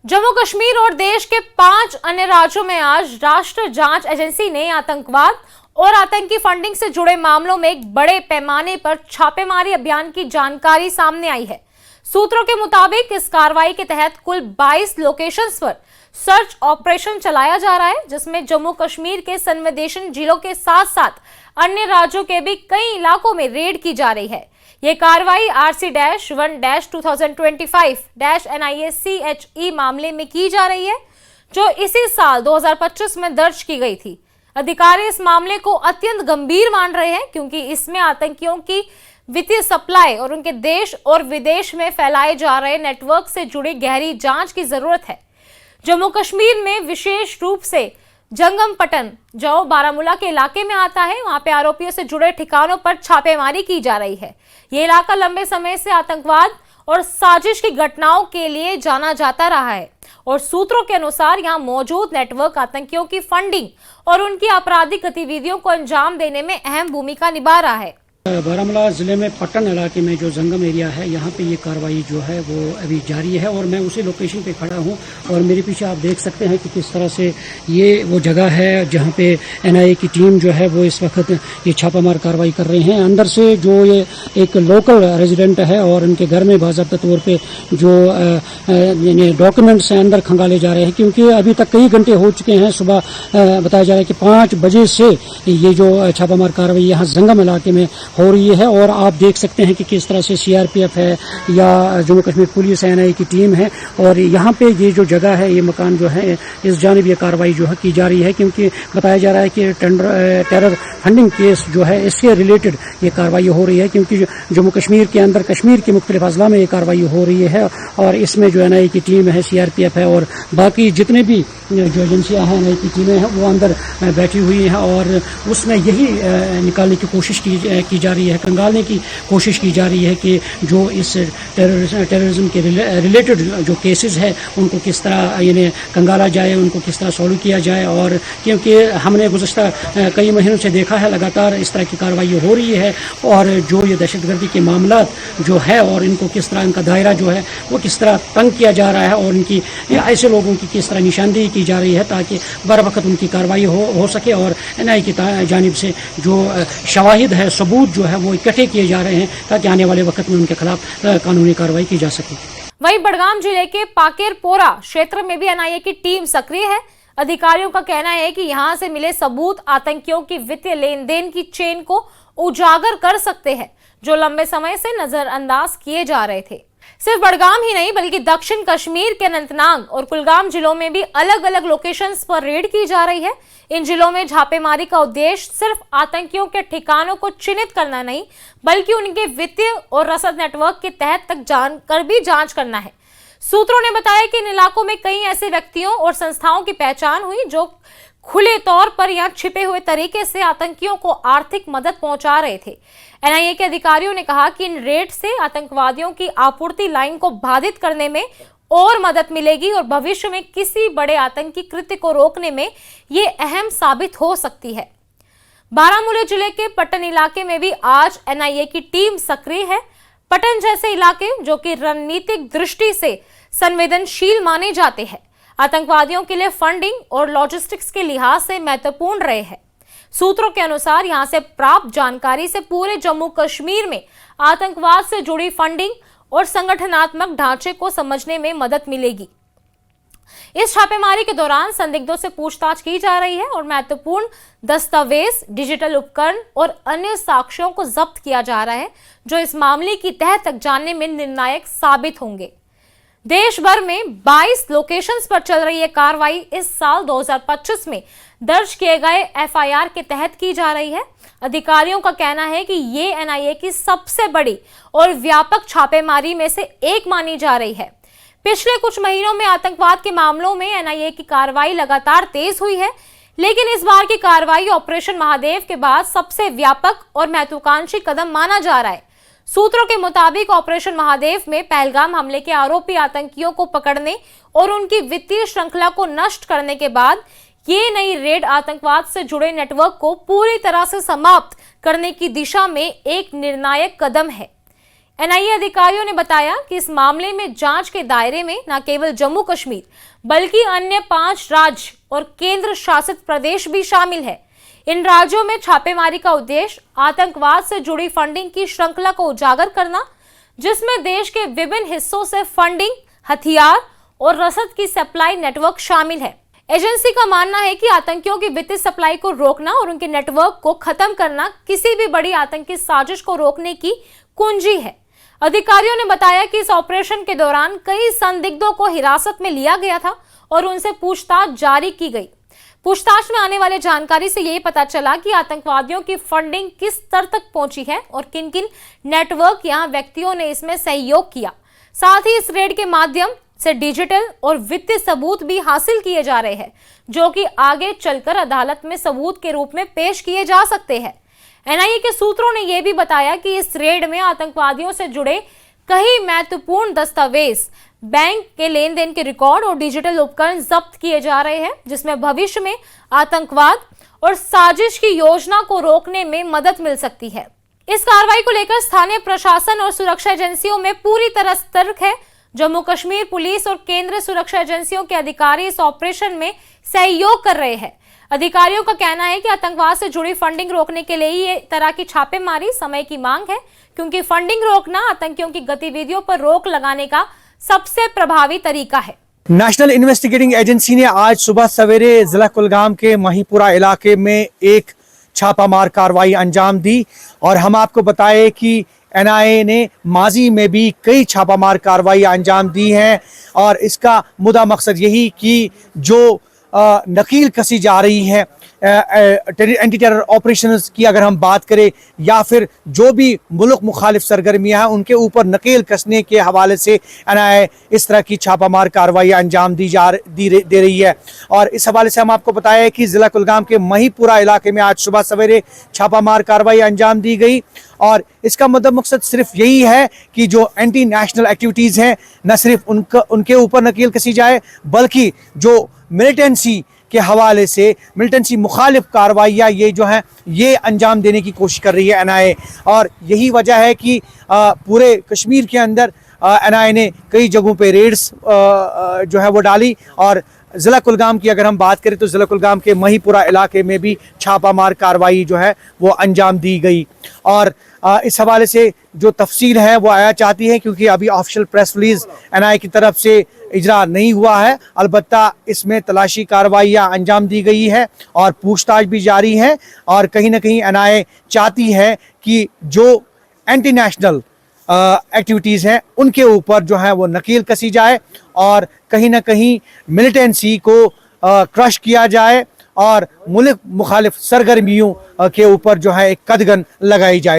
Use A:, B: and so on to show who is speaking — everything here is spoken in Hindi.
A: जम्मू कश्मीर और देश के 5 अन्य राज्यों में आज राष्ट्रीय जांच एजेंसी ने आतंकवाद और आतंकी फंडिंग से जुड़े मामलों में एक बड़े पैमाने पर छापेमारी अभियान की जानकारी सामने आई है। सूत्रों के मुताबिक इस कार्रवाई के तहत कुल 22 लोकेशंस पर सर्च ऑपरेशन चलाया जा रहा है, जिसमें जम्मू कश्मीर के संवेदनशील जिलों के साथ साथ अन्य राज्यों के भी कई इलाकों में रेड की जा रही है। ये कार्रवाई RC-1-2025-NIA-CHE मामले में की जा रही है, जो इसी साल 2025 में दर्ज की गई थी। अधिकारी इस मामले को अत्यंत गंभीर मान रहे हैं, क्योंकि इसमें आतंकियों की वित्तीय सप्लाई और उनके देश और विदेश में फैलाए जा रहे नेटवर्क से जुड़ी गहरी जांच की जरूरत है। जम्मू कश्मीर में विशेष रूप से जंगम पटन, जो बारामूला के इलाके में आता है, वहां पे आरोपियों से जुड़े ठिकानों पर छापेमारी की जा रही है। ये इलाका लंबे समय से आतंकवाद और साजिश की घटनाओं के लिए जाना जाता रहा है और सूत्रों के अनुसार यहां मौजूद नेटवर्क आतंकियों की फंडिंग और उनकी आपराधिक गतिविधियों को अंजाम देने में अहम भूमिका निभा रहा है।
B: बारामूला जिले में पट्टन इलाके में जो जंगम एरिया है, यहाँ पे ये कार्रवाई जो है वो अभी जारी है और मैं उसी लोकेशन पे खड़ा हूँ और मेरे पीछे आप देख सकते हैं कि किस तरह से ये वो जगह है जहाँ पे NIA की टीम जो है वो इस वक्त ये छापामार कार्रवाई कर रहे हैं। अंदर से जो ये एक लोकल रेजिडेंट है और उनके घर में बाज़ाब्ता तौर पे जो डॉक्यूमेंट्स हैं अंदर खंगाले जा रहे हैं, क्योंकि अभी तक कई घंटे हो चुके हैं। सुबह बताया जा रहा है कि 5 बजे से ये जो छापामार कार्रवाई यहाँ जंगम इलाके में हो रही है और आप देख सकते हैं कि किस तरह से CRPF है या जम्मू कश्मीर पुलिस NIA की टीम है और यहाँ पे ये जो जगह है, ये मकान जो है, इस जानिब ये कार्रवाई जो है की जा रही है, क्योंकि बताया जा रहा है कि टेरर फंडिंग केस जो है इससे रिलेटेड ये कार्रवाई हो रही है, क्योंकि जम्मू कश्मीर के अंदर कश्मीर के मुख्तलिफ अजला में ये कार्रवाई हो रही है और इसमें जो NIA की टीम है, CRPF है और बाकी जितने भी जो एजेंसियां हैं, NIA की टीमें हैं, वो अंदर बैठी हुई हैं और उसमें यही निकालने की कोशिश की जा रही है, कंगालने की कोशिश की जा रही है कि जो इस टेररिज्म के रिलेटेड जो केसेस है उनको किस तरह इन्हें कंगाला जाए, उनको किस तरह सॉल्व किया जाए। और क्योंकि हमने गुज़श्ता कई महीनों से देखा है लगातार इस तरह की कार्रवाई हो रही है और जो ये दहशतगर्दी के मामला जो है और इनको किस तरह इनका दायरा जो है वो किस तरह तंग किया जा रहा है और इनकी ऐसे लोगों की किस तरह निशानदेही की जा रही है ताकि बर वक्त उनकी कार्रवाई हो सके और NIA की जानिब से जो शवाहिद है, सबूत जो है वो इकट्ठे किए जा रहे हैं ताकि आने वाले वक्त में उनके खिलाफ कानूनी कार्रवाई की जा सके।
A: वहीं बड़गाम जिले के पाकेरपोरा क्षेत्र में भी NIA की टीम सक्रिय है। अधिकारियों का कहना है कि यहां से मिले सबूत आतंकियों की वित्तीय लेन देन की चेन को उजागर कर सकते हैं, जो लंबे समय से नजरअंदाज किए जा रहे थे। सिर्फ बड़गाम ही नहीं, बल्कि दक्षिण कश्मीर के अनंतनाग और कुलगाम जिलों में भी अलग अलग लोकेशंस पर रेड की जा रही है। इन जिलों में छापेमारी का उद्देश्य सिर्फ आतंकियों के ठिकानों को चिन्हित करना नहीं, बल्कि उनके वित्तीय और रसद नेटवर्क के तहत तक जानकर भी जांच करना है। सूत्रों ने बताया कि इन इलाकों में कई ऐसे व्यक्तियों और संस्थाओं की पहचान हुई जो खुले तौर पर यहां छिपे हुए तरीके से आतंकियों को आर्थिक मदद पहुंचा रहे थे। NIA के अधिकारियों ने कहा कि इन रेड से आतंकवादियों की आपूर्ति लाइन को बाधित करने में और मदद मिलेगी और भविष्य में किसी बड़े आतंकी कृत्य को रोकने में ये अहम साबित हो सकती है। बारामूला जिले के पट्टन इलाके में भी आज NIA की टीम सक्रिय है। पट्टन जैसे इलाके, जो कि रणनीतिक दृष्टि से संवेदनशील माने जाते हैं, आतंकवादियों के लिए फंडिंग और लॉजिस्टिक्स के लिहाज से महत्वपूर्ण रहे हैं। सूत्रों के अनुसार यहां से प्राप्त जानकारी से पूरे जम्मू कश्मीर में आतंकवाद से जुड़ी फंडिंग और संगठनात्मक ढांचे को समझने में मदद मिलेगी। इस छापेमारी के दौरान संदिग्धों से पूछताछ की जा रही है और महत्वपूर्ण दस्तावेज, डिजिटल उपकरण और अन्य साक्ष्यों को जब्त किया जा रहा है, जो इस मामले की तह तक जानने में निर्णायक साबित होंगे। देश भर में 22 लोकेशंस पर चल रही है कार्रवाई इस साल 2025 में दर्ज किए गए FIR के तहत की जा रही है। अधिकारियों का कहना है कि ये NIA की सबसे बड़ी और व्यापक छापेमारी में से एक मानी जा रही है। पिछले कुछ महीनों में आतंकवाद के मामलों में NIA की कार्रवाई लगातार तेज हुई है, लेकिन इस बार की कार्रवाई ऑपरेशन महादेव के बाद सबसे व्यापक और महत्वाकांक्षी कदम माना जा रहा है। सूत्रों के मुताबिक ऑपरेशन महादेव में पहलगाम हमले के आरोपी आतंकियों को पकड़ने और उनकी वित्तीय श्रृंखला को नष्ट करने के बाद ये नई रेड आतंकवाद से जुड़े नेटवर्क को पूरी तरह से समाप्त करने की दिशा में एक निर्णायक कदम है। एनआईए अधिकारियों ने बताया कि इस मामले में जांच के दायरे में न केवल जम्मू कश्मीर बल्कि अन्य 5 राज्य और केंद्र शासित प्रदेश भी शामिल है। इन राज्यों में छापेमारी का उद्देश्य आतंकवाद से जुड़ी फंडिंग की श्रृंखला को उजागर करना, जिसमें देश के विभिन्न हिस्सों से फंडिंग, हथियार और रसद की सप्लाई नेटवर्क शामिल है। एजेंसी का मानना है कि आतंकियों की वित्तीय सप्लाई को रोकना और उनके नेटवर्क को खत्म करना किसी भी बड़ी आतंकी साजिश को रोकने की कुंजी है। अधिकारियों ने बताया कि इस ऑपरेशन के दौरान कई संदिग्धों को हिरासत में लिया गया था और उनसे पूछताछ जारी की गई। पूछताछ में आने वाली जानकारी से यही पता चला कि आतंकवादियों की फंडिंग किस स्तर तक पहुंची है और किन किन नेटवर्क या व्यक्तियों ने इसमें सहयोग किया। साथ ही इस रेड के माध्यम से डिजिटल और वित्तीय सबूत भी हासिल किए जा रहे हैं, जो कि आगे चलकर अदालत में सबूत के रूप में पेश किए जा सकते हैं। एनआईए के सूत्रों ने यह भी बताया कि इस रेड में आतंकवादियों से जुड़े कई महत्वपूर्ण दस्तावेज, बैंक के लेन देन के रिकॉर्ड और डिजिटल उपकरण जब्त किए जा रहे हैं, जिसमें भविष्य में आतंकवाद और साजिश की योजना को रोकने में मदद मिल सकती है। इस कार्रवाई को लेकर स्थानीय प्रशासन और सुरक्षा एजेंसियों में पूरी तरह सतर्क है। जम्मू कश्मीर पुलिस और केंद्रीय सुरक्षा एजेंसियों के अधिकारी इस ऑपरेशन में सहयोग कर रहे हैं। अधिकारियों का कहना है कि आतंकवाद से जुड़ी फंडिंग रोकने के लिए ये तरह की छापेमारी समय की मांग है, क्योंकि फंडिंग रोकना आतंकियों की गतिविधियों पर रोक लगाने का सबसे प्रभावी तरीका है।
C: नेशनल इन्वेस्टिगेटिंग एजेंसी ने आज सुबह सवेरे जिला कुलगाम के महीपुरा इलाके में एक छापामार कार्रवाई अंजाम दी और हम आपको बताएं कि एनआईए ने माजी में भी कई छापामार कार्रवाई अंजाम दी हैं और इसका मुद्दा मकसद यही कि जो नकील कसी जा रही है एंटी टेरर ऑपरेशंस की अगर हम बात करें या फिर जो भी मुल्क मुखालिफ सरगर्मियां हैं उनके ऊपर नकेल कसने के हवाले से एनआईए इस तरह की छापामार कार्रवाई अंजाम दे रही है। और इस हवाले से हम आपको बताया कि ज़िला कुलगाम के महीपुरा इलाके में आज सुबह सवेरे छापामार कार्रवाई अंजाम दी गई और इसका मकसद सिर्फ यही है कि जो एंटी नेशनल एक्टिविटीज़ हैं न सिर्फ उनके ऊपर नकेल कसी जाए, बल्कि जो मिलिटेंसी के हवाले से मिलिटेंसी मुखालिफ कार्रवाइयाँ ये जो हैं ये अंजाम देने की कोशिश कर रही है एनआईए। और यही वजह है कि पूरे कश्मीर के अंदर एनआईए ने कई जगहों पे रेड्स जो है वो डाली और ज़िला कुलगाम की अगर हम बात करें तो ज़िला कुलगाम के महीपुरा इलाके में भी छापामार कार्रवाई जो है वो अंजाम दी गई। और इस हवाले से जो तफसील है वो आया चाहती है, क्योंकि अभी ऑफिशियल प्रेस रिलीज एनआईए की तरफ से इजरा नहीं हुआ है। अलबत्ता इसमें तलाशी कार्रवाइयाँ अंजाम दी गई है और पूछताछ भी जारी है और कहीं ना कहीं एनआईए चाहती है कि जो एंटी नेशनल एक्टिविटीज़ हैं उनके ऊपर जो है वो नकेल कसी जाए और कहीं ना कहीं मिलिटेंसी को क्रश किया जाए और मुल्क मुखालिफ सरगर्मियों के ऊपर जो है एक कदगन लगाई जाए।